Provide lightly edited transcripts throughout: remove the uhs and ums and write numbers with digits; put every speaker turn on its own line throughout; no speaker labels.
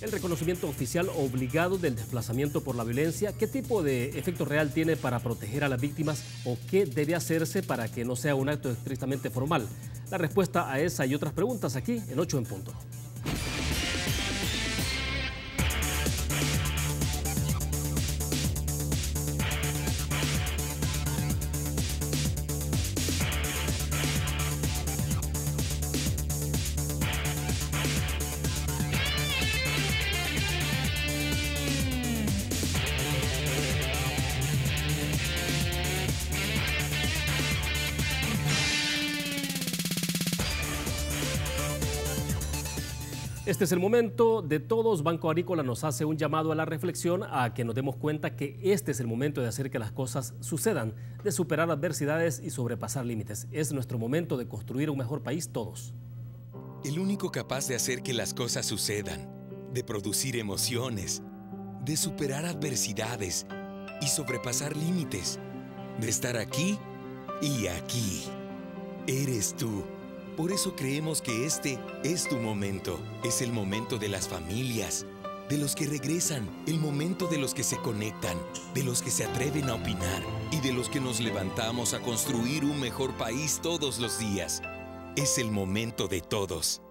El reconocimiento oficial obligado del desplazamiento por la violencia, ¿qué tipo de efecto real tiene para proteger a las víctimas o qué debe hacerse para que no sea un acto estrictamente formal? La respuesta a esa y otras preguntas aquí en 8 en punto. Este es el momento de todos. Banco Agrícola nos hace un llamado a la reflexión, a que nos demos cuenta que este es el momento de hacer que las cosas sucedan, de superar adversidades y sobrepasar límites. Es nuestro momento de construir un mejor país todos.
El único capaz de hacer que las cosas sucedan, de producir emociones, de superar adversidades y sobrepasar límites, de estar aquí y aquí, eres tú. Por eso creemos que este es tu momento. Es el momento de las familias, de los que regresan, el momento de los que se conectan, de los que se atreven a opinar y de los que nos levantamos a construir un mejor país todos los días. Es el momento de todos.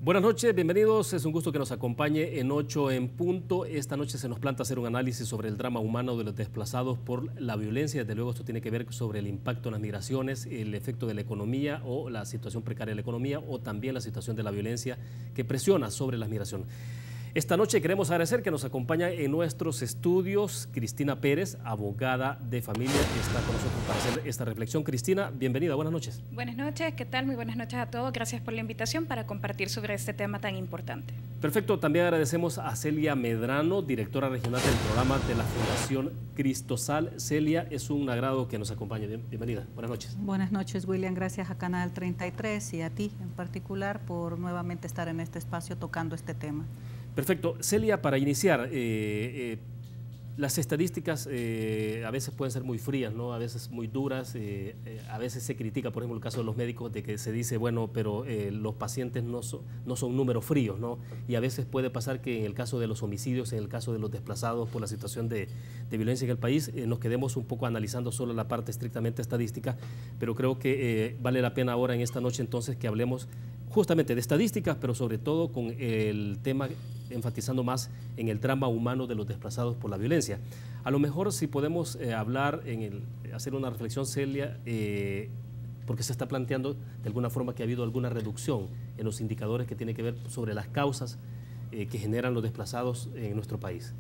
Buenas noches, bienvenidos. Es un gusto que nos acompañe en 8 en punto. Esta noche se nos planta hacer un análisis sobre el drama humano de los desplazados por la violencia. Desde luego esto tiene que ver sobre el impacto en las migraciones, el efecto de la economía o la situación precaria de la economía o también la situación de la violencia que presiona sobre la migración. Esta noche queremos agradecer que nos acompaña en nuestros estudios Cristina Pérez, abogada de familia, que está con nosotros para hacer esta reflexión. Cristina, bienvenida, buenas noches.
Buenas noches, ¿qué tal? Muy buenas noches a todos. Gracias por la invitación para compartir sobre este tema tan importante.
Perfecto, también agradecemos a Celia Medrano, directora regional del programa de la Fundación Cristosal. Celia, es un agrado que nos acompañe. Bienvenida, buenas noches.
Buenas noches, William. Gracias a Canal 33 y a ti en particular por nuevamente estar en este espacio tocando este tema.
Perfecto. Celia, para iniciar, las estadísticas a veces pueden ser muy frías, ¿no? A veces muy duras, a veces se critica, por ejemplo, el caso de los médicos, de que se dice, bueno, pero los pacientes no son números fríos, ¿no? Y a veces puede pasar que en el caso de los homicidios, en el caso de los desplazados por la situación de violencia en el país, nos quedemos un poco analizando solo la parte estrictamente estadística, pero creo que vale la pena ahora en esta noche entonces que hablemos justamente de estadísticas, pero sobre todo con el tema enfatizando más en el drama humano de los desplazados por la violencia. A lo mejor si podemos hablar, hacer una reflexión, Celia, porque se está planteando de alguna forma que ha habido alguna reducción en los indicadores que tienen que ver sobre las causas que generan los desplazados en nuestro país.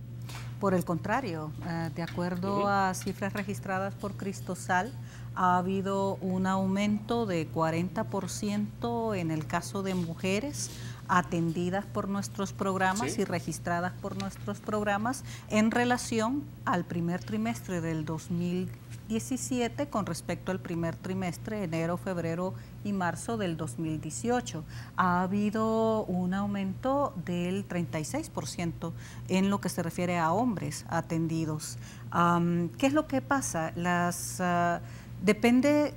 Por el contrario, de acuerdo a cifras registradas por Cristosal, ha habido un aumento de 40% en el caso de mujeres atendidas por nuestros programas y registradas por nuestros programas en relación al primer trimestre del 2017 con respecto al primer trimestre, enero, febrero y marzo del 2018. Ha habido un aumento del 36% en lo que se refiere a hombres atendidos. ¿Qué es lo que pasa? Depende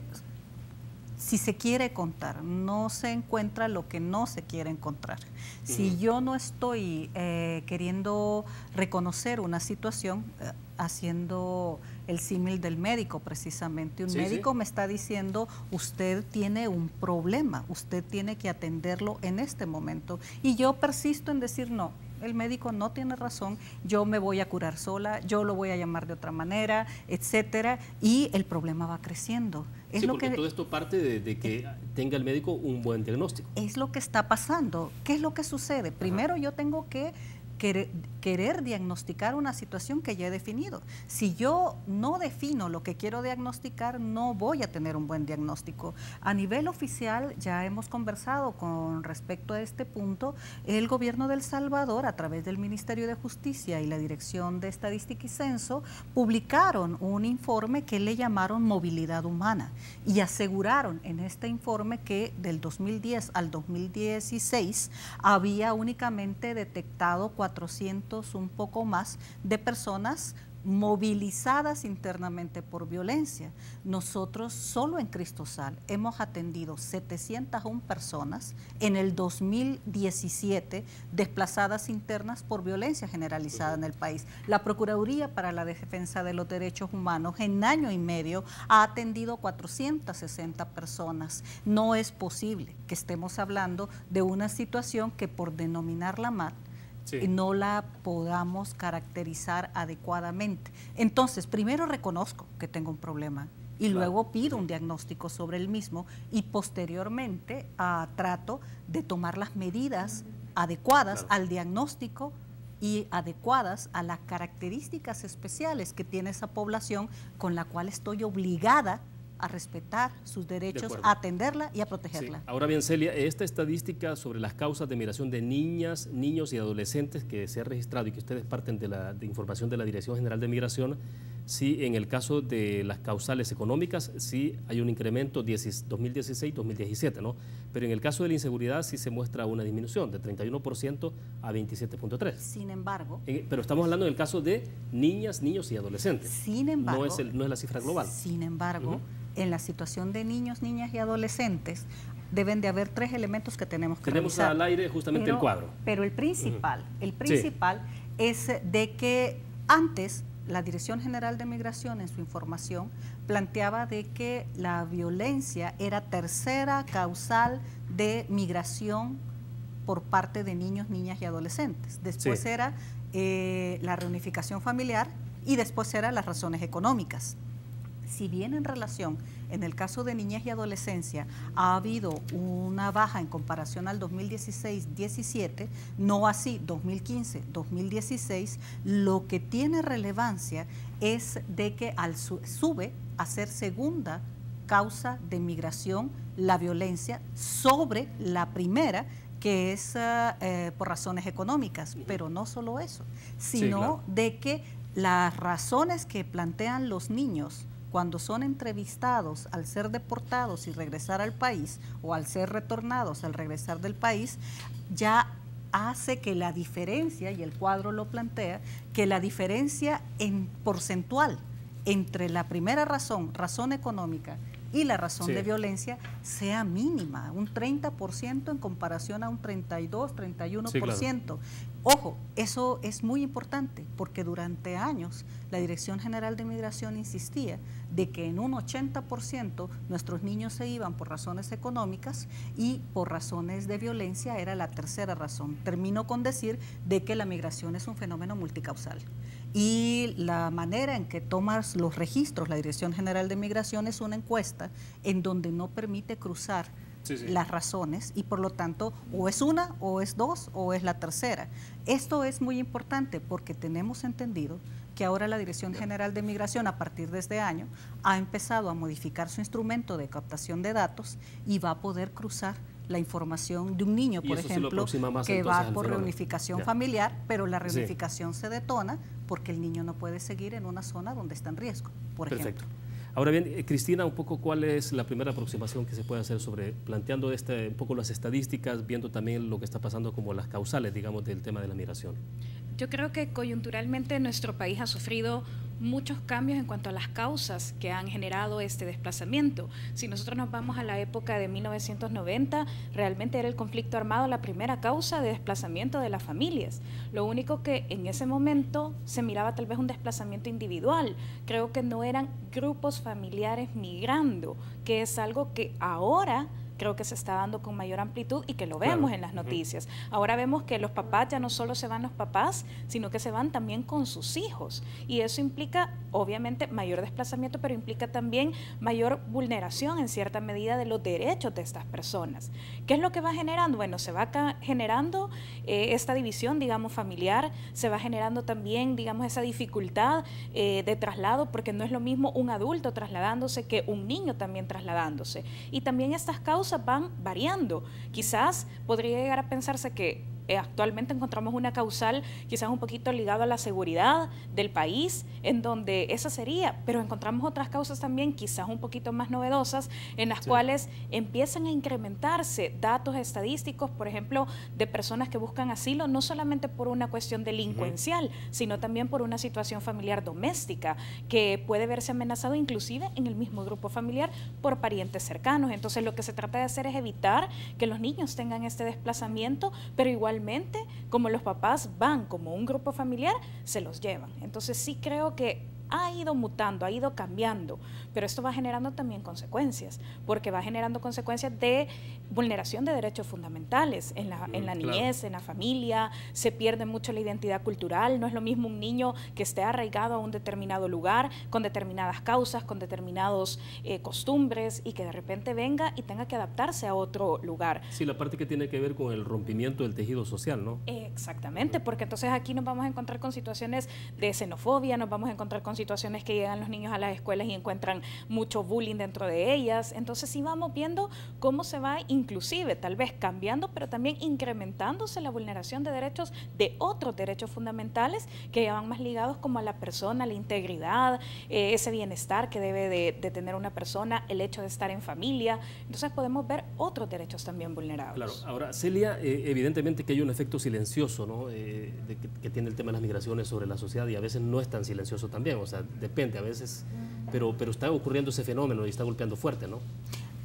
si se quiere contar, no se encuentra lo que no se quiere encontrar. Si yo no estoy queriendo reconocer una situación, haciendo el símil del médico precisamente, un médico me está diciendo, usted tiene un problema, usted tiene que atenderlo en este momento, y yo persisto en decir no. El médico no tiene razón, yo me voy a curar sola, yo lo voy a llamar de otra manera, etcétera, y el problema va creciendo.
Sí, porque todo esto parte de que tenga el médico un buen diagnóstico.
Es lo que está pasando. ¿Qué es lo que sucede? Primero yo tengo que querer diagnosticar una situación que ya he definido. Si yo no defino lo que quiero diagnosticar, no voy a tener un buen diagnóstico. A nivel oficial, ya hemos conversado con respecto a este punto, el gobierno de El Salvador, a través del Ministerio de Justicia y la Dirección de Estadística y Censo, publicaron un informe que le llamaron Movilidad Humana y aseguraron en este informe que del 2010 al 2016 había únicamente detectado 400, un poco más, de personas movilizadas internamente por violencia. Nosotros solo en Cristosal hemos atendido 701 personas en el 2017 desplazadas internas por violencia generalizada en el país. La Procuraduría para la Defensa de los Derechos Humanos en año y medio ha atendido 460 personas. No es posible que estemos hablando de una situación que, por denominarla mal, no la podamos caracterizar adecuadamente. Entonces, primero reconozco que tengo un problema y luego pido un diagnóstico sobre el mismo y posteriormente trato de tomar las medidas adecuadas al diagnóstico y adecuadas a las características especiales que tiene esa población, con la cual estoy obligada a respetar sus derechos, a atenderla y a protegerla.
Sí. Ahora bien, Celia, esta estadística sobre las causas de migración de niñas, niños y adolescentes que se ha registrado y que ustedes parten de información de la Dirección General de Migración, sí, en el caso de las causales económicas, sí hay un incremento 2016-2017, ¿no? Pero en el caso de la inseguridad sí se muestra una disminución de 31% a 27.3%.
Sin embargo...
pero estamos hablando del caso de niñas, niños y adolescentes.
Sin embargo...
No es la cifra global.
Sin embargo, en la situación de niños, niñas y adolescentes, deben de haber 3 elementos que tenemos que revisar.
Tenemos al aire justamente el cuadro.
Pero el principal es de que antes la Dirección General de Migración en su información planteaba de que la violencia era tercera causal de migración por parte de niños, niñas y adolescentes. Después era la reunificación familiar y después eran las razones económicas. Si bien en relación, en el caso de niñez y adolescencia, ha habido una baja en comparación al 2016-17, no así 2015-2016, lo que tiene relevancia es de que sube a ser segunda causa de migración la violencia sobre la primera, que es por razones económicas, pero no solo eso, sino de que las razones que plantean los niños cuando son entrevistados al ser deportados y regresar al país, o al ser retornados al regresar del país, ya hace que la diferencia, y el cuadro lo plantea, que la diferencia en porcentual entre la primera razón económica, y la razón de violencia sea mínima, un 30% en comparación a un 32, 31%. Claro. Ojo, eso es muy importante porque durante años la Dirección General de Migración insistía de que en un 80% nuestros niños se iban por razones económicas y por razones de violencia era la tercera razón. Termino con decir de que la migración es un fenómeno multicausal. Y la manera en que toma los registros la Dirección General de Migración es una encuesta en donde no permite cruzar las razones y por lo tanto o es una, o es dos, o es la tercera. Esto es muy importante porque tenemos entendido que ahora la Dirección General de Migración a partir de este año ha empezado a modificar su instrumento de captación de datos y va a poder cruzar la información de un niño, por ejemplo, que va por reunificación familiar, pero la reunificación se detona porque el niño no puede seguir en una zona donde está en riesgo, por ejemplo.
Ahora bien, Cristina, un poco cuál es la primera aproximación que se puede hacer sobre, planteando un poco las estadísticas, viendo también lo que está pasando como las causales, digamos, del tema de la migración.
Yo creo que coyunturalmente nuestro país ha sufrido muchos cambios en cuanto a las causas que han generado este desplazamiento. Si nosotros nos vamos a la época de 1990, realmente era el conflicto armado la primera causa de desplazamiento de las familias. Lo único que en ese momento se miraba tal vez un desplazamiento individual. Creo que no eran grupos familiares migrando, que es algo que ahora creo que se está dando con mayor amplitud y que lo vemos en las noticias. Ahora vemos que los papás ya no solo se van los papás, sino que se van también con sus hijos. Y eso implica, obviamente, mayor desplazamiento, pero implica también mayor vulneración en cierta medida de los derechos de estas personas. ¿Qué es lo que va generando? Bueno, se va generando esta división, digamos, familiar, se va generando también, digamos, esa dificultad de traslado, porque no es lo mismo un adulto trasladándose que un niño también trasladándose. Y también estas causas van variando. Quizás podría llegar a pensarse que Actualmente encontramos una causal quizás un poquito ligada a la seguridad del país, en donde esa sería, pero encontramos otras causas también quizás un poquito más novedosas, en las cuales empiezan a incrementarse datos estadísticos, por ejemplo, de personas que buscan asilo, no solamente por una cuestión delincuencial, sino también por una situación familiar doméstica, que puede verse amenazado inclusive en el mismo grupo familiar por parientes cercanos. Entonces lo que se trata de hacer es evitar que los niños tengan este desplazamiento, pero igualmente como los papás van como un grupo familiar, se los llevan. Entonces sí creo que ha ido mutando, ha ido cambiando, pero esto va generando también consecuencias, porque va generando consecuencias de vulneración de derechos fundamentales en la niñez, en la familia, se pierde mucho la identidad cultural, no es lo mismo un niño que esté arraigado a un determinado lugar, con determinadas causas, con determinados costumbres, y que de repente venga y tenga que adaptarse a otro lugar.
Sí, la parte que tiene que ver con el rompimiento del tejido social, ¿no?
Exactamente, porque entonces aquí nos vamos a encontrar con situaciones de xenofobia, nos vamos a encontrar con situaciones que llegan los niños a las escuelas y encuentran mucho bullying dentro de ellas. Entonces sí vamos viendo cómo se va inclusive tal vez cambiando, pero también incrementándose la vulneración de derechos, de otros derechos fundamentales que ya van más ligados como a la persona, a la integridad, ese bienestar que debe de tener una persona, el hecho de estar en familia. Entonces podemos ver otros derechos también vulnerados.
Claro. Ahora, Celia, evidentemente que hay un efecto silencioso, ¿no? Que tiene el tema de las migraciones sobre la sociedad, y a veces no es tan silencioso también, o sea, depende a veces, pero está ocurriendo ese fenómeno y está golpeando fuerte, ¿no?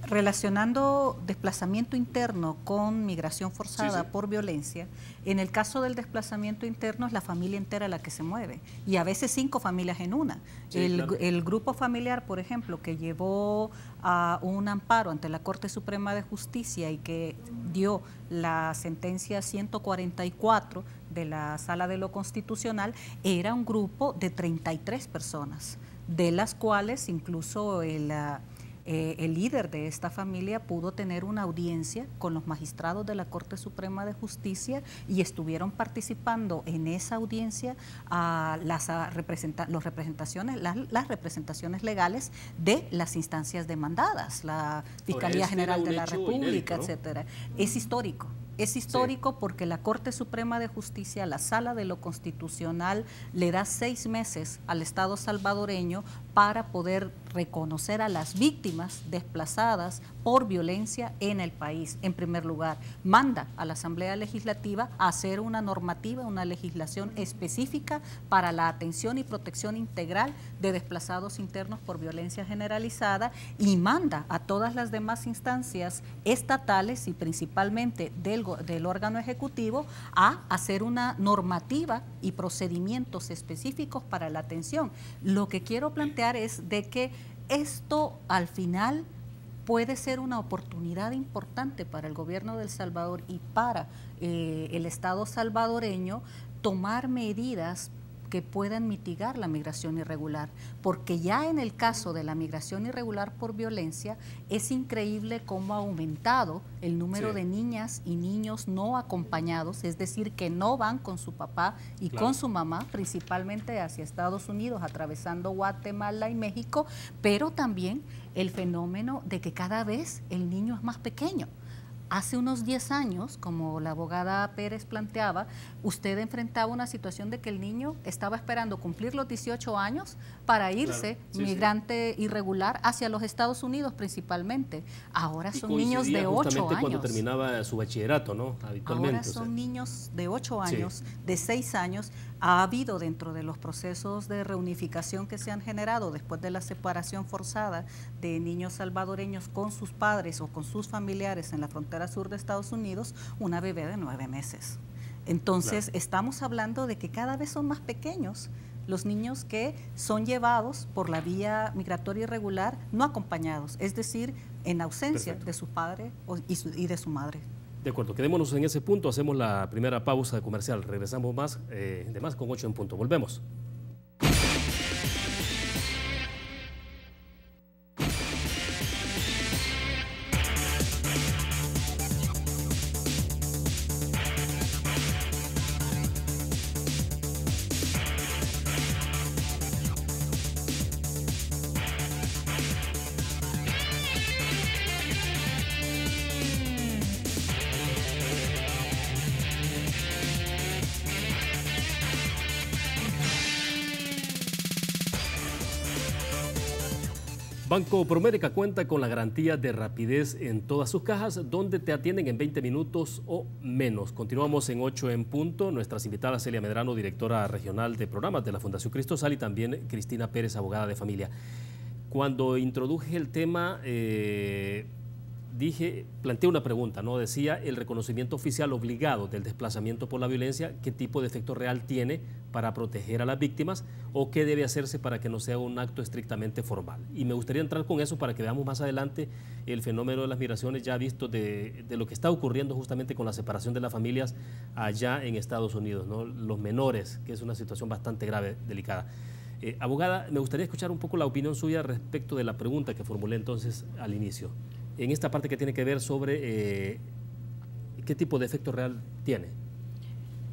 Relacionando desplazamiento interno con migración forzada por violencia, en el caso del desplazamiento interno es la familia entera la que se mueve, y a veces 5 familias en una. El grupo familiar, por ejemplo, que llevó a un amparo ante la Corte Suprema de Justicia y que dio la sentencia 144 de la Sala de lo Constitucional, era un grupo de 33 personas, de las cuales incluso el líder de esta familia pudo tener una audiencia con los magistrados de la Corte Suprema de Justicia, y estuvieron participando en esa audiencia las representaciones legales de las instancias demandadas, la Fiscalía General de la República, inédito, ¿no? Etcétera. Es histórico. Es histórico porque la Corte Suprema de Justicia, la Sala de lo Constitucional, le da 6 meses al Estado salvadoreño para poder reconocer a las víctimas desplazadas por violencia en el país. En primer lugar, manda a la Asamblea Legislativa a hacer una normativa, una legislación específica para la atención y protección integral de desplazados internos por violencia generalizada, y manda a todas las demás instancias estatales y principalmente del órgano ejecutivo a hacer una normativa y procedimientos específicos para la atención. Lo que quiero plantear es de que esto al final puede ser una oportunidad importante para el gobierno de El Salvador y para el Estado salvadoreño tomar medidas que puedan mitigar la migración irregular, porque ya en el caso de la migración irregular por violencia es increíble cómo ha aumentado el número de niñas y niños no acompañados, es decir, que no van con su papá y con su mamá, principalmente hacia Estados Unidos, atravesando Guatemala y México, pero también el fenómeno de que cada vez el niño es más pequeño. Hace unos 10 años, como la abogada Pérez planteaba, usted enfrentaba una situación de que el niño estaba esperando cumplir los 18 años para irse, migrante irregular, hacia los Estados Unidos principalmente. Ahora son niños de 8 años.
Cuando terminaba su bachillerato, ¿no? Habitualmente.
Ahora son niños de 8 años, de 6 años. Ha habido dentro de los procesos de reunificación que se han generado después de la separación forzada de niños salvadoreños con sus padres o con sus familiares en la frontera sur de Estados Unidos, una bebé de 9 meses. Entonces, estamos hablando de que cada vez son más pequeños los niños que son llevados por la vía migratoria irregular no acompañados, es decir, en ausencia de su padre y de su madre.
De acuerdo, quedémonos en ese punto, hacemos la primera pausa comercial, regresamos más, de más con 8 en punto, volvemos. Banco Promérica cuenta con la garantía de rapidez en todas sus cajas, donde te atienden en 20 minutos o menos. Continuamos en 8 en punto. Nuestras invitadas Celia Medrano, directora regional de programas de la Fundación Cristosal, y también Cristina Pérez, abogada de familia. Cuando introduje el tema, planteé una pregunta, ¿no? Decía, el reconocimiento oficial obligado del desplazamiento por la violencia, ¿qué tipo de efecto real tiene para proteger a las víctimas o qué debe hacerse para que no sea un acto estrictamente formal? Y me gustaría entrar con eso para que veamos más adelante el fenómeno de las migraciones ya visto de lo que está ocurriendo justamente con la separación de las familias allá en Estados Unidos, ¿no? Los menores, que es una situación bastante grave, delicada. Abogada, me gustaría escuchar un poco la opinión suya respecto de la pregunta que formulé entonces al inicio, en esta parte que tiene que ver sobre qué tipo de efecto real tiene.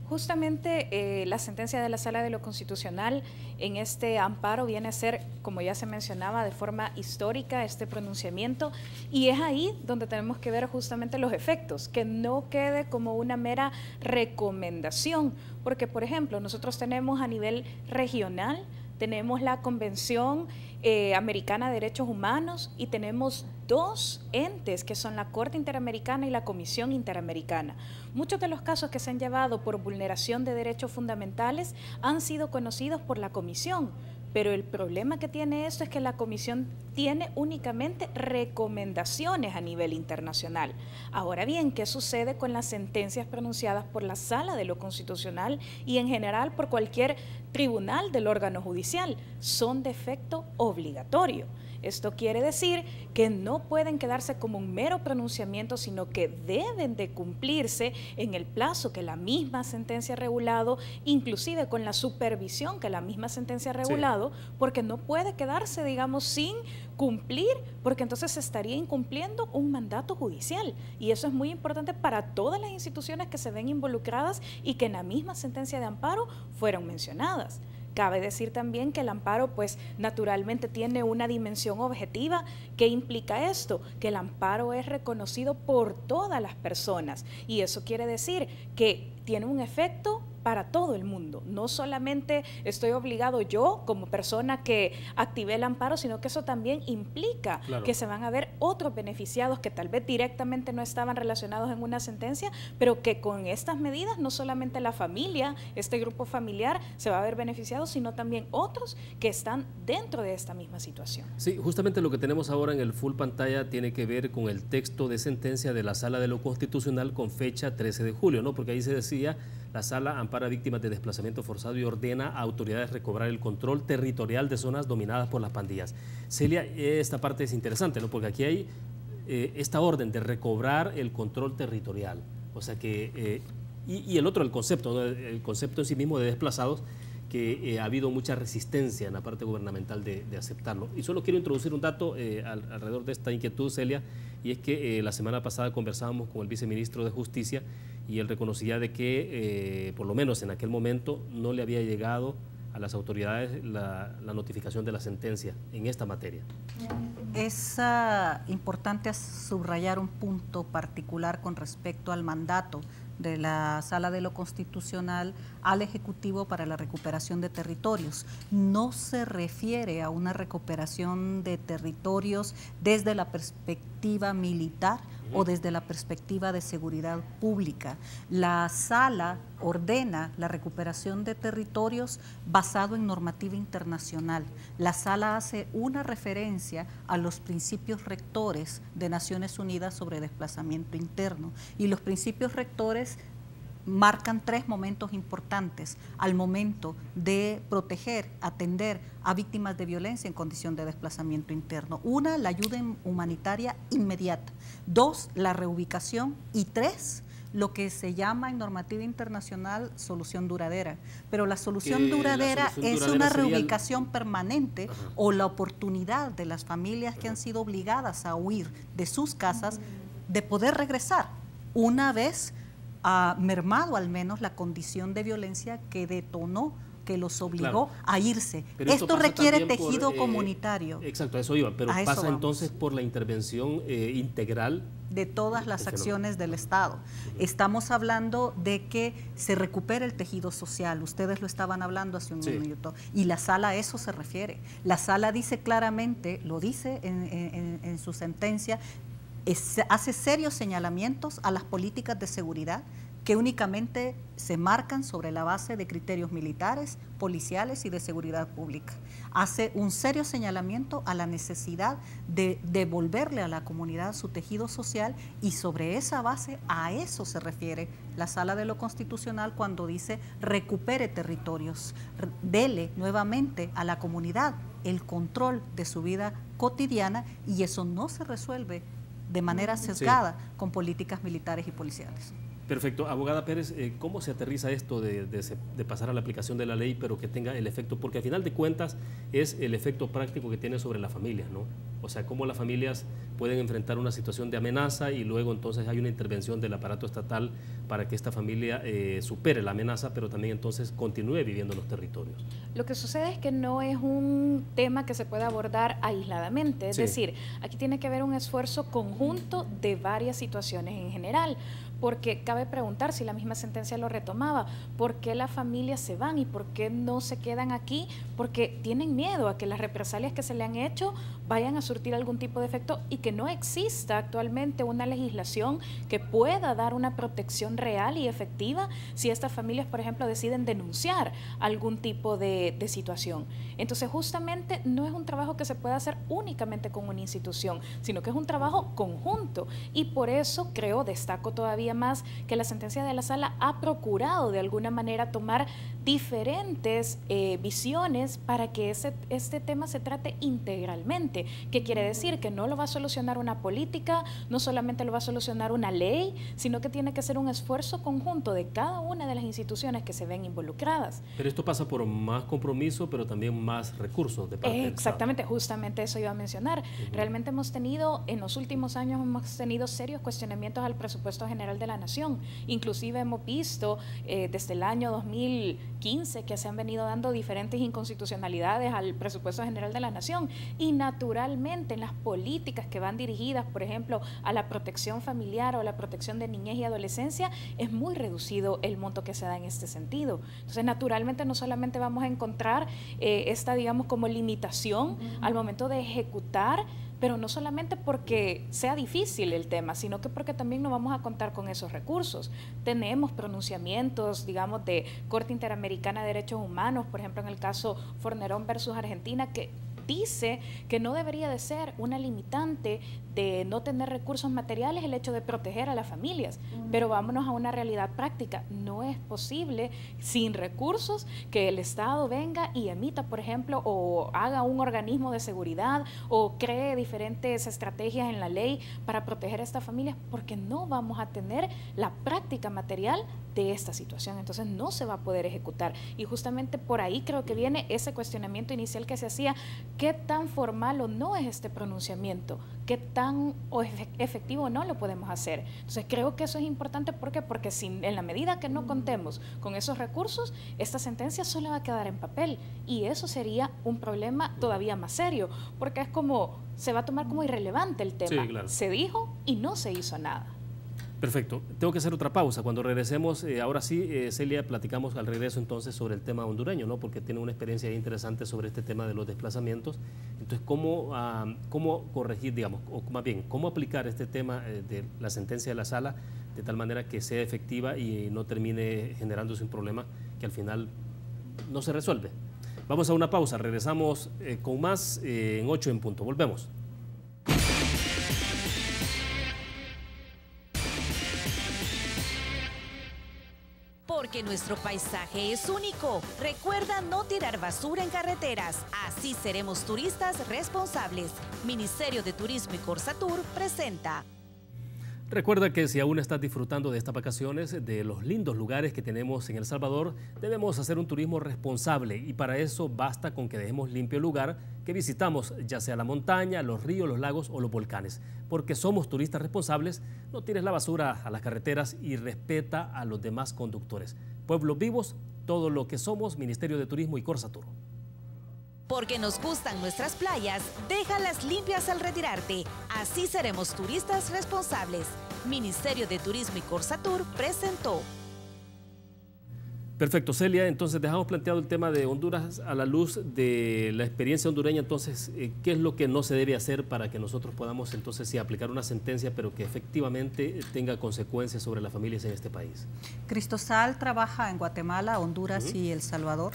Justamente la sentencia de la Sala de lo Constitucional en este amparo viene a ser, como ya se mencionaba, de forma histórica este pronunciamiento, y es ahí donde tenemos que ver justamente los efectos, que no quede como una mera recomendación, porque por ejemplo nosotros tenemos a nivel regional, tenemos la Convención Americana de Derechos Humanos y tenemos dos entes que son la Corte Interamericana y la Comisión Interamericana. Muchos de los casos que se han llevado por vulneración de derechos fundamentales han sido conocidos por la Comisión, pero el problema que tiene esto es que la Comisión tiene únicamente recomendaciones a nivel internacional. Ahora bien, ¿qué sucede con las sentencias pronunciadas por la Sala de lo Constitucional y en general por cualquier tribunal del órgano judicial? Son de efecto obligatorio. Esto quiere decir que no pueden quedarse como un mero pronunciamiento, sino que deben de cumplirse en el plazo que la misma sentencia ha regulado, inclusive con la supervisión que la misma sentencia ha regulado, sí, porque no puede quedarse, digamos, sin cumplir, porque entonces se estaría incumpliendo un mandato judicial. Y eso es muy importante para todas las instituciones que se ven involucradas y que en la misma sentencia de amparo fueron mencionadas. Cabe decir también que el amparo, pues, naturalmente tiene una dimensión objetiva. ¿Qué implica esto? Que el amparo es reconocido por todas las personas y eso quiere decir que tiene un efecto para todo el mundo. No solamente estoy obligado yo como persona que activé el amparo, sino que eso también implica que se van a ver otros beneficiados que tal vez directamente no estaban relacionados en una sentencia, pero que con estas medidas no solamente la familia, este grupo familiar se va a ver beneficiado, sino también otros que están dentro de esta misma situación.
Sí, justamente lo que tenemos ahora en el full pantalla tiene que ver con el texto de sentencia de la Sala de lo Constitucional con fecha 13 de julio, ¿no? Porque ahí se decía: la Sala ampara víctimas de desplazamiento forzado y ordena a autoridades recobrar el control territorial de zonas dominadas por las pandillas. Celia, esta parte es interesante, ¿no? Porque aquí hay esta orden de recobrar el control territorial. O sea que, y el otro, el concepto, ¿no? El concepto en sí mismo de desplazados, que ha habido mucha resistencia en la parte gubernamental de aceptarlo. Y solo quiero introducir un dato alrededor de esta inquietud, Celia, y es que la semana pasada conversábamos con el viceministro de Justicia y él reconocía de que, por lo menos en aquel momento, no le había llegado a las autoridades la notificación de la sentencia en esta materia.
Es importante subrayar un punto particular con respecto al mandato de la Sala de lo Constitucional al Ejecutivo para la recuperación de territorios. No se refiere a una recuperación de territorios desde la perspectiva militar o desde la perspectiva de seguridad pública. La Sala ordena la recuperación de territorios basado en normativa internacional. La Sala hace una referencia a los principios rectores de Naciones Unidas sobre desplazamiento interno, y los principios rectores marcan tres momentos importantes al momento de proteger, atender a víctimas de violencia en condición de desplazamiento interno. Una, la ayuda humanitaria inmediata. Dos, la reubicación. Y tres, lo que se llama en normativa internacional solución duradera. Pero la solución duradera es una reubicación permanente o la oportunidad de las familias que han sido obligadas a huir de sus casas de poder regresar una vez ha mermado al menos la condición de violencia que detonó que los obligó a irse.
Pero
esto requiere tejido comunitario.
Exacto, a eso iba, pero pasa entonces por la intervención integral
de todas las acciones del Estado. Estamos hablando de que se recupere el tejido social. Ustedes lo estaban hablando hace un minuto. Y la sala a eso se refiere. La sala dice claramente, lo dice en su sentencia, hace serios señalamientos a las políticas de seguridad que únicamente se marcan sobre la base de criterios militares, policiales y de seguridad pública. Hace un serio señalamiento a la necesidad de devolverle a la comunidad su tejido social y sobre esa base a eso se refiere la Sala de lo Constitucional cuando dice recupere territorios, dele nuevamente a la comunidad el control de su vida cotidiana y eso no se resuelve de manera sesgada con políticas militares y policiales.
Perfecto. Abogada Pérez, ¿cómo se aterriza esto de pasar a la aplicación de la ley, pero que tenga el efecto? Porque al final de cuentas es el efecto práctico que tiene sobre las familias, ¿no? O sea, cómo las familias pueden enfrentar una situación de amenaza y luego entonces hay una intervención del aparato estatal para que esta familia supere la amenaza, pero también entonces continúe viviendo en los territorios.
Lo que sucede es que no es un tema que se pueda abordar aisladamente, es decir, aquí tiene que haber un esfuerzo conjunto de varias situaciones en general, porque cabe preguntar si la misma sentencia lo retomaba, ¿por qué las familias se van y por qué no se quedan aquí? Porque tienen miedo a que las represalias que se le han hecho vayan a surtir algún tipo de efecto y que no exista actualmente una legislación que pueda dar una protección real y efectiva si estas familias, por ejemplo, deciden denunciar algún tipo de situación. Entonces, justamente no es un trabajo que se pueda hacer únicamente con una institución, sino que es un trabajo conjunto y por eso destaco todavía más que la sentencia de la sala ha procurado de alguna manera tomar diferentes visiones para que este tema se trate integralmente. ¿Qué quiere decir? Que no lo va a solucionar una política, no solamente lo va a solucionar una ley, sino que tiene que ser un esfuerzo conjunto de cada una de las instituciones que se ven involucradas.
Pero esto pasa por más compromiso, pero también más recursos de parte del Estado.
Exactamente, justamente eso iba a mencionar. Realmente en los últimos años hemos tenido serios cuestionamientos al presupuesto general de la Nación. Inclusive hemos visto desde el año 2015 que se han venido dando diferentes inconstitucionalidades al presupuesto general de la Nación y naturalmente en las políticas que van dirigidas, por ejemplo, a la protección familiar o a la protección de niñez y adolescencia, es muy reducido el monto que se da en este sentido. Entonces, naturalmente no solamente vamos a encontrar esta, digamos, como limitación al momento de ejecutar, pero no solamente porque sea difícil el tema, sino que porque también no vamos a contar con esos recursos. Tenemos pronunciamientos, digamos, de Corte Interamericana de Derechos Humanos, por ejemplo, en el caso Fornerón versus Argentina, que dice que no debería de ser una limitante de no tener recursos materiales el hecho de proteger a las familias, pero vámonos a una realidad práctica. No es posible sin recursos que el Estado venga y emita, por ejemplo, o haga un organismo de seguridad o cree diferentes estrategias en la ley para proteger a estas familias, porque no vamos a tener la práctica material de esta situación, entonces no se va a poder ejecutar. Y justamente por ahí creo que viene ese cuestionamiento inicial que se hacía: ¿qué tan formal o no es este pronunciamiento? ¿Qué tan efectivo o no lo podemos hacer? Entonces creo que eso es importante. ¿Por qué? Porque en la medida que no contemos con esos recursos, esta sentencia solo va a quedar en papel y eso sería un problema todavía más serio, porque es como, se va a tomar como irrelevante el tema.
Sí, claro.
Se dijo y no se hizo nada.
Perfecto. Tengo que hacer otra pausa. Cuando regresemos, ahora sí, Celia, platicamos al regreso entonces sobre el tema hondureño, ¿no? Porque tiene una experiencia interesante sobre este tema de los desplazamientos. Entonces, ¿cómo corregir, digamos, o más bien, cómo aplicar este tema de la sentencia de la sala de tal manera que sea efectiva y no termine generándose un problema que al final no se resuelve? Vamos a una pausa. Regresamos con más en 8 en punto. Volvemos.
Porque nuestro paisaje es único. Recuerda no tirar basura en carreteras. Así seremos turistas responsables. Ministerio de Turismo y Corsatur presenta.
Recuerda que si aún estás disfrutando de estas vacaciones, de los lindos lugares que tenemos en El Salvador, debemos hacer un turismo responsable y para eso basta con que dejemos limpio el lugar que visitamos, ya sea la montaña, los ríos, los lagos o los volcanes. Porque somos turistas responsables, no tires la basura a las carreteras y respeta a los demás conductores. Pueblos vivos todo lo que somos, Ministerio de Turismo y Corsatur.
Porque nos gustan nuestras playas, déjalas limpias al retirarte. Así seremos turistas responsables. Ministerio de Turismo y Corsatur presentó.
Perfecto, Celia, entonces dejamos planteado el tema de Honduras a la luz de la experiencia hondureña. Entonces, ¿qué es lo que no se debe hacer para que nosotros podamos entonces sí aplicar una sentencia, pero que efectivamente tenga consecuencias sobre las familias en este país?
Cristosal trabaja en Guatemala, Honduras y El Salvador.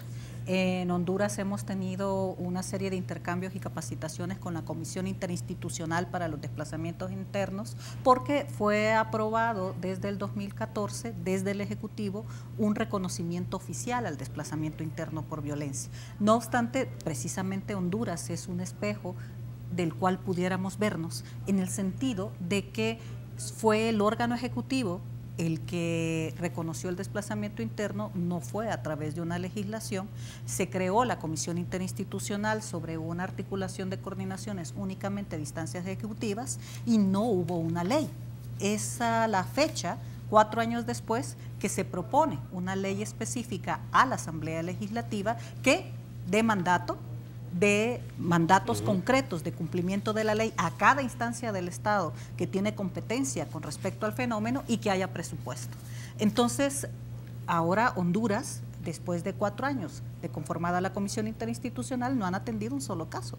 En Honduras hemos tenido una serie de intercambios y capacitaciones con la Comisión Interinstitucional para los Desplazamientos Internos, porque fue aprobado desde el 2014, desde el Ejecutivo, un reconocimiento oficial al desplazamiento interno por violencia. No obstante, precisamente Honduras es un espejo del cual pudiéramos vernos, en el sentido de que fue el órgano ejecutivo el que reconoció el desplazamiento interno, no fue a través de una legislación. Se creó la Comisión Interinstitucional sobre una articulación de coordinaciones únicamente a distancias ejecutivas y no hubo una ley. Es a la fecha, 4 años después, que se propone una ley específica a la Asamblea Legislativa que dé mandatos concretos de cumplimiento de la ley a cada instancia del Estado que tiene competencia con respecto al fenómeno y que haya presupuesto. Entonces, ahora Honduras, después de 4 años de conformada la Comisión Interinstitucional, no han atendido un solo caso,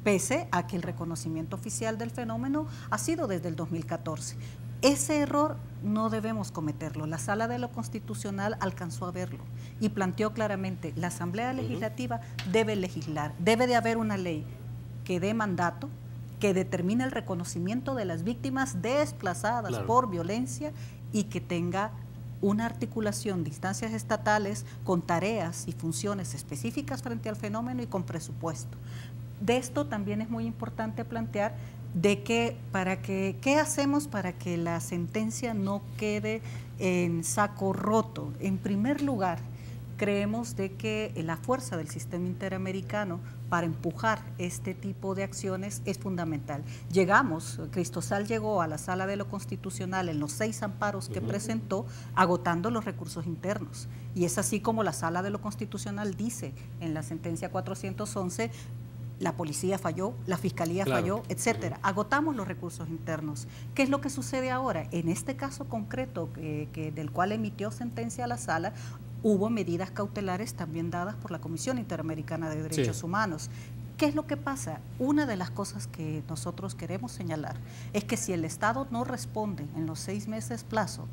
pese a que el reconocimiento oficial del fenómeno ha sido desde el 2014. Ese error no debemos cometerlo. La Sala de lo Constitucional alcanzó a verlo y planteó claramente, la Asamblea Legislativa debe legislar, debe de haber una ley que dé mandato, que determine el reconocimiento de las víctimas desplazadas por violencia y que tenga una articulación de instancias estatales con tareas y funciones específicas frente al fenómeno y con presupuesto. De esto también es muy importante plantear de que ¿qué hacemos para que la sentencia no quede en saco roto? En primer lugar, creemos de que la fuerza del sistema interamericano para empujar este tipo de acciones es fundamental. Cristosal llegó a la Sala de lo Constitucional en los 6 amparos que presentó, agotando los recursos internos. Y es así como la Sala de lo Constitucional dice en la sentencia 411, la policía falló, la fiscalía falló, etcétera. Agotamos los recursos internos. ¿Qué es lo que sucede ahora? En este caso concreto del cual emitió sentencia la sala, hubo medidas cautelares también dadas por la Comisión Interamericana de Derechos Humanos. ¿Qué es lo que pasa? Una de las cosas que nosotros queremos señalar es que si el Estado no responde en los 6 meses plazo,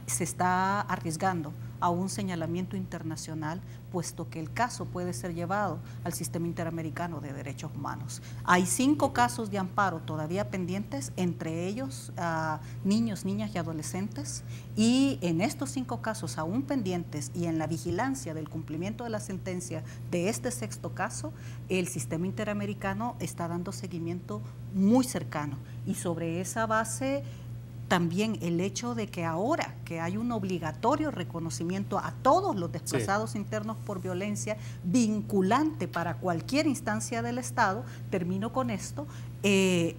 se está arriesgando a un señalamiento internacional, puesto que el caso puede ser llevado al Sistema Interamericano de Derechos Humanos. Hay 5 casos de amparo todavía pendientes, entre ellos niños, niñas y adolescentes, y en estos 5 casos aún pendientes y en la vigilancia del cumplimiento de la sentencia de este 6º caso, el Sistema Interamericano está dando seguimiento muy cercano y sobre esa base también el hecho de que ahora que hay un obligatorio reconocimiento a todos los desplazados internos por violencia vinculante para cualquier instancia del Estado, termino con esto,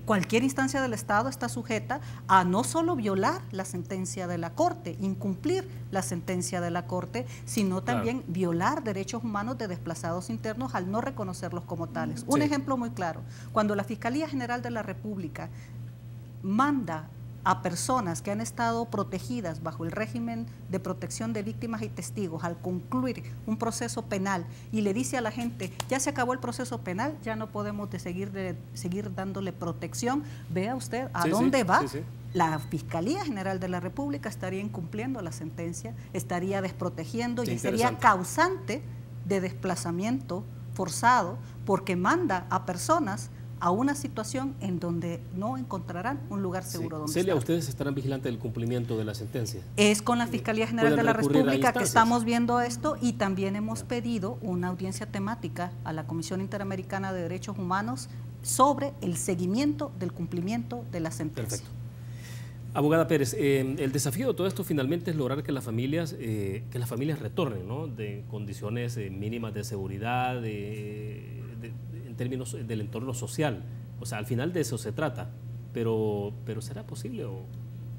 cualquier instancia del Estado está sujeta a no solo violar la sentencia de la Corte, incumplir la sentencia de la Corte, sino también violar derechos humanos de desplazados internos al no reconocerlos como tales. Un ejemplo muy claro, cuando la Fiscalía General de la República manda a personas que han estado protegidas bajo el régimen de protección de víctimas y testigos al concluir un proceso penal y le dice a la gente, ya se acabó el proceso penal, ya no podemos seguir dándole protección, vea usted a dónde va. La Fiscalía General de la República estaría incumpliendo la sentencia, estaría desprotegiendo y sería causante de desplazamiento forzado porque manda a personas a una situación en donde no encontrarán un lugar seguro donde
Celia,
estar.
¿ustedes estarán vigilantes del cumplimiento de la sentencia?
Es con la Fiscalía General de la República que estamos viendo esto y también hemos pedido una audiencia temática a la Comisión Interamericana de Derechos Humanos sobre el seguimiento del cumplimiento de la sentencia.
Perfecto. Abogada Pérez, el desafío de todo esto finalmente es lograr que las familias retornen, ¿no? De condiciones mínimas de seguridad, en términos del entorno social. O sea, al final de eso se trata, pero ¿será posible?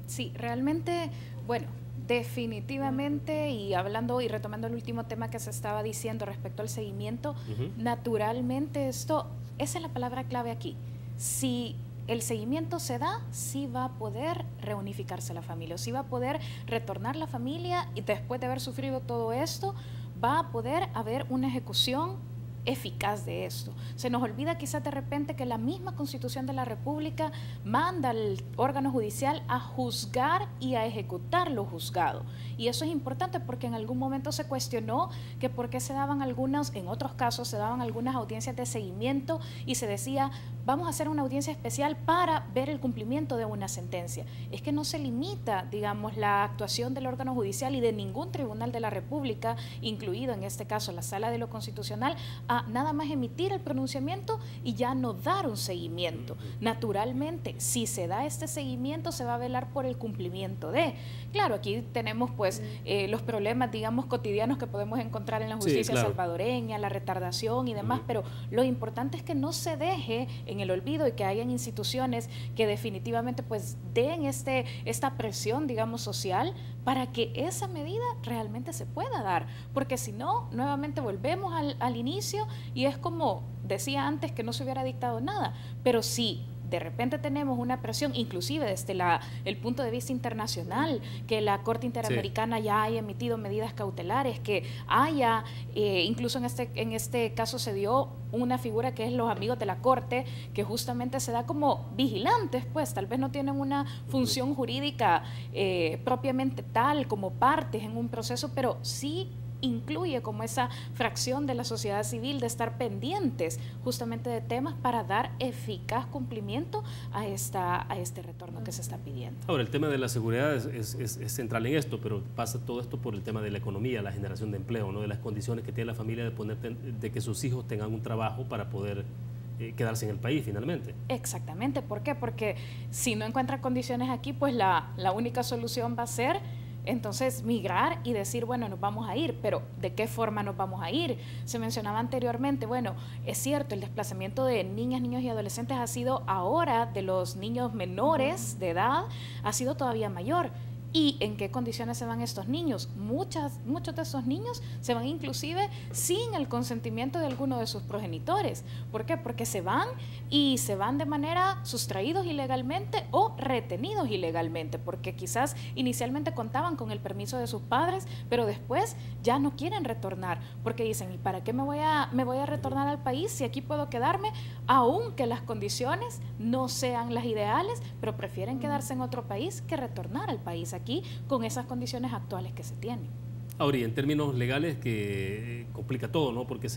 Sí, realmente, bueno, Definitivamente, y hablando y retomando el último tema que se estaba diciendo respecto al seguimiento, naturalmente esa es la palabra clave aquí. Si el seguimiento se da, sí va a poder reunificarse la familia, o sí va a poder retornar la familia, y después de haber sufrido todo esto, va a poder haber una ejecución eficaz de esto. Se nos olvida quizás de repente que la misma Constitución de la República manda al órgano judicial a juzgar y a ejecutar lo juzgado. Y eso es importante porque en algún momento se cuestionó que por qué se daban en otros casos se daban algunas audiencias de seguimiento y se decía, vamos a hacer una audiencia especial para ver el cumplimiento de una sentencia. Es que no se limita, digamos, la actuación del órgano judicial y de ningún tribunal de la República, incluido en este caso la Sala de lo Constitucional, a nada más emitir el pronunciamiento y ya no dar un seguimiento. Naturalmente, si se da este seguimiento, se va a velar por el cumplimiento de. Claro, aquí tenemos pues los problemas, digamos, cotidianos que podemos encontrar en la justicia salvadoreña, la retardación y demás, pero lo importante es que no se deje en el olvido y que hayan instituciones que definitivamente pues den esta presión, digamos, social para que esa medida realmente se pueda dar, porque si no, nuevamente volvemos al inicio y es como decía antes, que no se hubiera dictado nada, pero sí de repente tenemos una presión, inclusive desde el punto de vista internacional, que la Corte Interamericana ya haya emitido medidas cautelares, que haya, incluso en este caso se dio una figura que es los amigos de la Corte, que justamente se da como vigilantes, pues tal vez no tienen una función jurídica propiamente tal, como partes en un proceso, pero sí incluye como esa fracción de la sociedad civil de estar pendientes justamente de temas para dar eficaz cumplimiento a este retorno que se está pidiendo.
Ahora, el tema de la seguridad es central en esto, pero pasa todo esto por el tema de la economía, la generación de empleo, ¿no? De las condiciones que tiene la familia de que sus hijos tengan un trabajo para poder quedarse en el país finalmente.
Exactamente, ¿por qué? Porque si no encuentran condiciones aquí, pues la única solución va a ser entonces migrar y decir, bueno, nos vamos a ir, pero ¿de qué forma nos vamos a ir? Se mencionaba anteriormente, bueno, es cierto, el desplazamiento de niñas, niños y adolescentes ha sido ahora, de los niños menores de edad, ha sido todavía mayor. ¿Y en qué condiciones se van estos niños? Muchos de esos niños se van inclusive sin el consentimiento de alguno de sus progenitores. ¿Por qué? Porque se van de manera sustraídos ilegalmente o retenidos ilegalmente, porque quizás inicialmente contaban con el permiso de sus padres, pero después ya no quieren retornar, porque dicen, ¿y para qué me voy a retornar al país si aquí puedo quedarme, aunque las condiciones no sean las ideales, pero prefieren quedarse en otro país que retornar al país aquí con esas condiciones actuales que se tienen?
Ahora, y en términos legales que complica todo, ¿no? Porque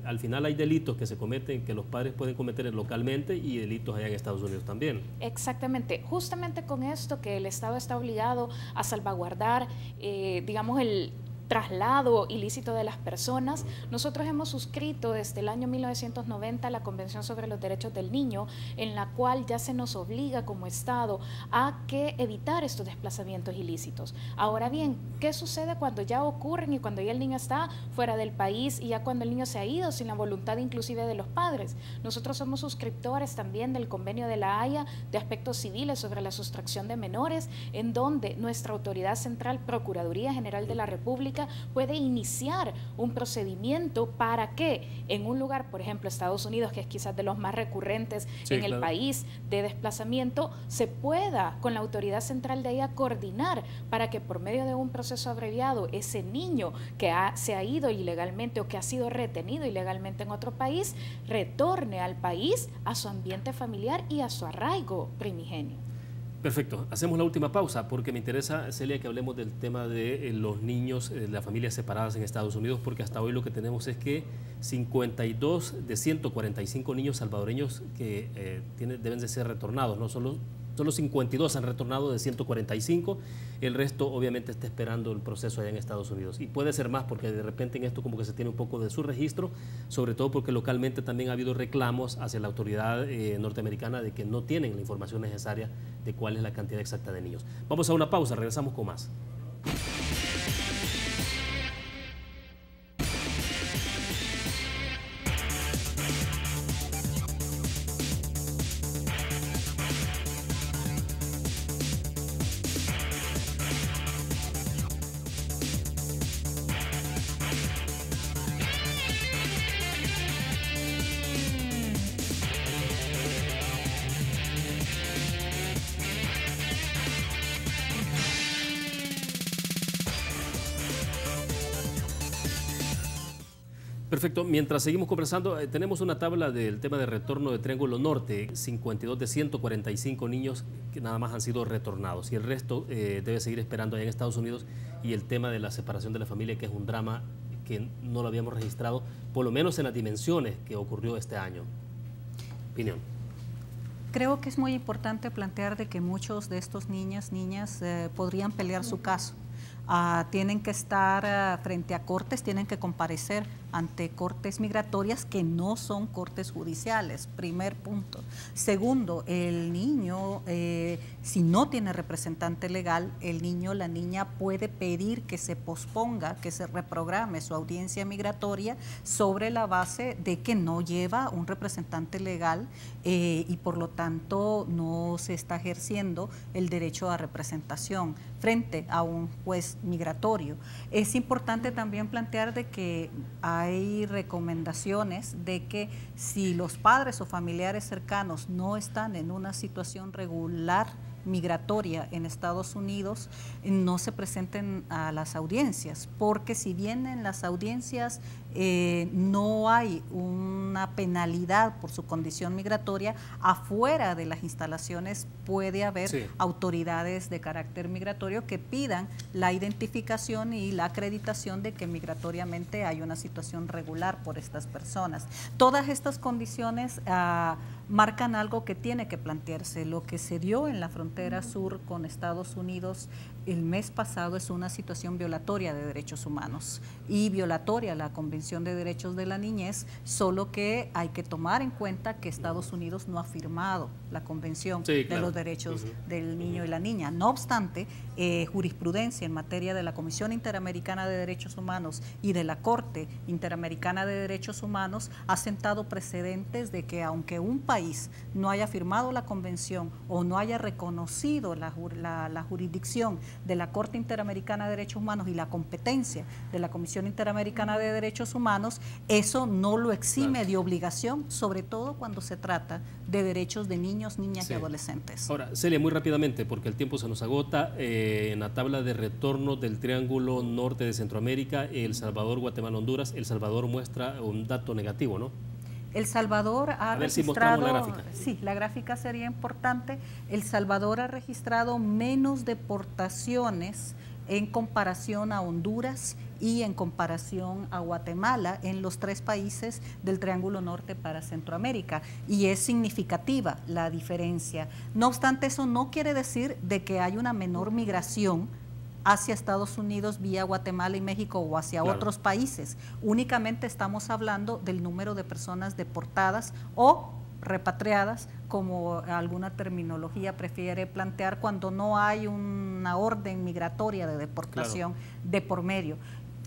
al final hay delitos que se cometen, que los padres pueden cometer localmente, y delitos allá en Estados Unidos también.
Exactamente, justamente con esto que el Estado está obligado a salvaguardar, digamos, el traslado ilícito de las personas. Nosotros hemos suscrito desde el año 1990 la Convención sobre los Derechos del Niño, en la cual ya se nos obliga como Estado a que evitar estos desplazamientos ilícitos. Ahora bien, ¿qué sucede cuando ya ocurren y cuando ya el niño está fuera del país y ya cuando el niño se ha ido sin la voluntad inclusive de los padres? Nosotros somos suscriptores también del Convenio de la Haya de aspectos civiles sobre la sustracción de menores, en donde nuestra autoridad central, Procuraduría General de la República, puede iniciar un procedimiento para que en un lugar, por ejemplo Estados Unidos, que es quizás de los más recurrentes en el país de desplazamiento, se pueda con la autoridad central de ella coordinar para que por medio de un proceso abreviado ese niño que se ha ido ilegalmente o que ha sido retenido ilegalmente en otro país retorne al país, a su ambiente familiar y a su arraigo primigenio.
Perfecto. Hacemos la última pausa porque me interesa, Celia, que hablemos del tema de los niños, las familias separadas en Estados Unidos, porque hasta hoy lo que tenemos es que 52 de 145 niños salvadoreños que deben de ser retornados, ¿no? Solo 52 han retornado de 145, el resto obviamente está esperando el proceso allá en Estados Unidos. Y puede ser más porque de repente en esto como que se tiene un poco de su registro, sobre todo porque localmente también ha habido reclamos hacia la autoridad norteamericana de que no tienen la información necesaria de cuál es la cantidad exacta de niños. Vamos a una pausa, regresamos con más. Perfecto. Mientras seguimos conversando, tenemos una tabla del tema de retorno de Triángulo Norte. 52 de 145 niños que nada más han sido retornados y el resto debe seguir esperando allá en Estados Unidos. Y el tema de la separación de la familia, que es un drama que no lo habíamos registrado, por lo menos en las dimensiones que ocurrió este año. Opinión.
Creo que es muy importante plantear de que muchos de estos niñas podrían pelear su caso. Tienen que estar frente a cortes, tienen que comparecer ante cortes migratorias que no son cortes judiciales, primer punto. Segundo, el niño, si no tiene representante legal, el niño o la niña puede pedir que se posponga, que se reprograme su audiencia migratoria sobre la base de que no lleva un representante legal y por lo tanto no se está ejerciendo el derecho a representación frente a un juez migratorio. Es importante también plantear de que hay recomendaciones de que si los padres o familiares cercanos no están en una situación regular migratoria en Estados Unidos, no se presenten a las audiencias, porque si bien en las audiencias no hay una penalidad por su condición migratoria, afuera de las instalaciones puede haber autoridades de carácter migratorio que pidan la identificación y la acreditación de que migratoriamente hay una situación regular por estas personas. Todas estas condiciones marcan algo que tiene que plantearse. Lo que se dio en la frontera sur con Estados Unidos el mes pasado es una situación violatoria de derechos humanos y violatoria a la Convención de Derechos de la Niñez, solo que hay que tomar en cuenta que Estados Unidos no ha firmado la Convención de los Derechos del Niño y la Niña. No obstante, jurisprudencia en materia de la Comisión Interamericana de Derechos Humanos y de la Corte Interamericana de Derechos Humanos ha sentado precedentes de que aunque un país no haya firmado la Convención o no haya reconocido la jurisdicción de la Corte Interamericana de Derechos Humanos y la competencia de la Comisión Interamericana de Derechos Humanos, eso no lo exime de obligación, sobre todo cuando se trata de derechos de niños, niñas y adolescentes.
Ahora, Celia, muy rápidamente, porque el tiempo se nos agota, en la tabla de retorno del Triángulo Norte de Centroamérica, El Salvador, Guatemala, Honduras, El Salvador muestra un dato negativo, ¿no?
El Salvador ha registrado, la gráfica. Sí, la gráfica sería importante. El Salvador ha registrado menos deportaciones en comparación a Honduras y en comparación a Guatemala en los tres países del Triángulo Norte para Centroamérica, y es significativa la diferencia. No obstante, eso no quiere decir de que hay una menor migración hacia Estados Unidos vía Guatemala y México o hacia otros países. Únicamente estamos hablando del número de personas deportadas o repatriadas, como alguna terminología prefiere plantear, cuando no hay una orden migratoria de deportación de por medio.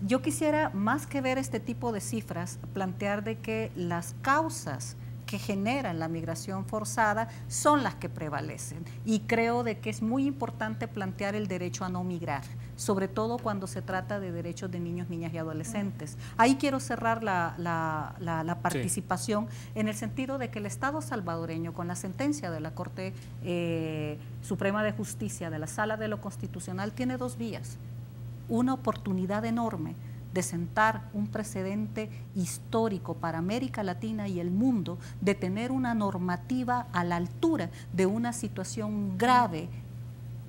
Yo quisiera, más que ver este tipo de cifras, plantear de que las causas que generan la migración forzada son las que prevalecen, y creo de que es muy importante plantear el derecho a no migrar, sobre todo cuando se trata de derechos de niños, niñas y adolescentes. Ahí quiero cerrar la participación en el sentido de que el Estado salvadoreño, con la sentencia de la Corte Suprema de Justicia de la Sala de lo Constitucional, tiene dos vías: una oportunidad enorme de sentar un precedente histórico para América Latina y el mundo, de tener una normativa a la altura de una situación grave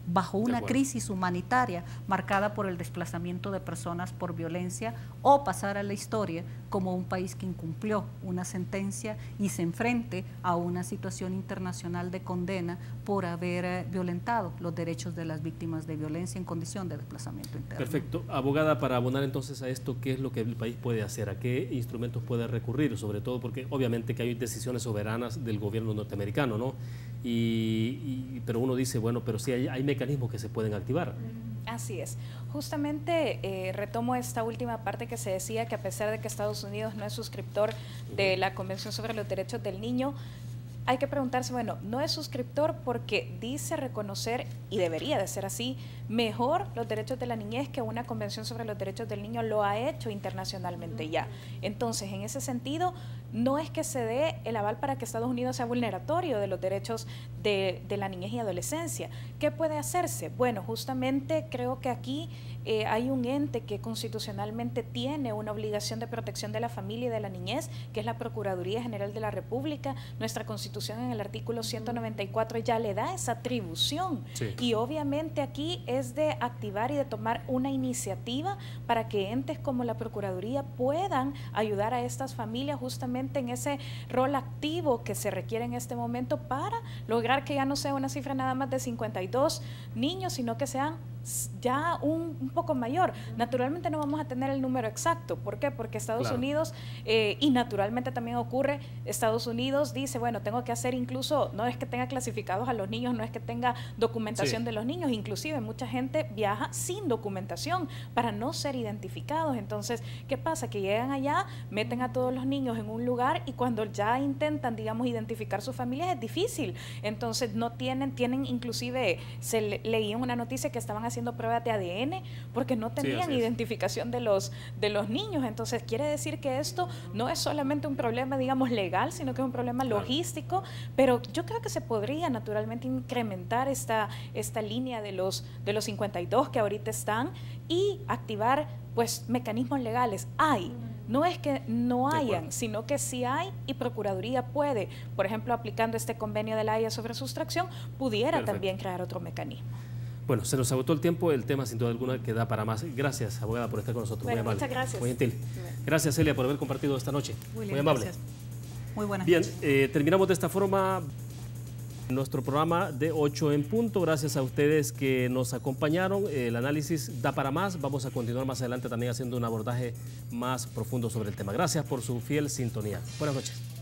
bajo una crisis humanitaria marcada por el desplazamiento de personas por violencia, o pasar a la historia como un país que incumplió una sentencia y se enfrente a una situación internacional de condena por haber violentado los derechos de las víctimas de violencia en condición de desplazamiento interno.
Perfecto. Abogada, para abonar entonces a esto, ¿qué es lo que el país puede hacer? ¿A qué instrumentos puede recurrir? Sobre todo porque obviamente que hay decisiones soberanas del gobierno norteamericano, ¿no? Pero uno dice, bueno, pero sí hay mecanismos que se pueden activar.
Así es. Justamente retomo esta última parte que se decía, que a pesar de que Estados Unidos no es suscriptor de la Convención sobre los Derechos del Niño, hay que preguntarse, bueno, no es suscriptor porque dice reconocer, y debería de ser así, mejor los derechos de la niñez que una convención sobre los derechos del niño lo ha hecho internacionalmente ya. Entonces, en ese sentido, no es que se dé el aval para que Estados Unidos sea vulneratorio de los derechos de la niñez y adolescencia. ¿Qué puede hacerse? Bueno, justamente creo que aquí hay un ente que constitucionalmente tiene una obligación de protección de la familia y de la niñez, que es la Procuraduría General de la República. Nuestra Constitución en el artículo 194 ya le da esa atribución. Sí. Y obviamente aquí es de activar y de tomar una iniciativa para que entes como la Procuraduría puedan ayudar a estas familias justamente en ese rol activo que se requiere en este momento para lograr que ya no sea una cifra nada más de 52 niños, sino que sean ya un poco mayor. Naturalmente no vamos a tener el número exacto. ¿Por qué? Porque Estados Unidos, y naturalmente también ocurre, Estados Unidos dice, bueno, tengo que hacer incluso, no es que tenga clasificados a los niños, no es que tenga documentación de los niños, inclusive mucha gente viaja sin documentación para no ser identificados. Entonces, ¿qué pasa? Que llegan allá, meten a todos los niños en un lugar y cuando ya intentan, digamos, identificar sus familias es difícil. Entonces, no tienen inclusive, leí en una noticia que estaban haciendo pruebas de ADN porque no tenían identificación de los niños. Entonces quiere decir que esto no es solamente un problema, digamos, legal, sino que es un problema logístico, pero yo creo que se podría naturalmente incrementar esta línea de los 52 que ahorita están y activar pues mecanismos legales. No es que no hayan, sino que sí hay y Procuraduría puede, por ejemplo, aplicando este convenio de la Haya sobre sustracción, pudiera también crear otro mecanismo.
Bueno, se nos agotó el tiempo, el tema sin duda alguna que da para más. Gracias, abogada, por estar con nosotros.
Bueno,
muy amable.
Muchas gracias.
Muy gentil. Gracias, Celia, por haber compartido esta noche. Muy amable.
Gracias. Muy buenas
noches. Bien, terminamos de esta forma nuestro programa de 8 en punto. Gracias a ustedes que nos acompañaron. El análisis da para más. Vamos a continuar más adelante también haciendo un abordaje más profundo sobre el tema. Gracias por su fiel sintonía. Buenas noches.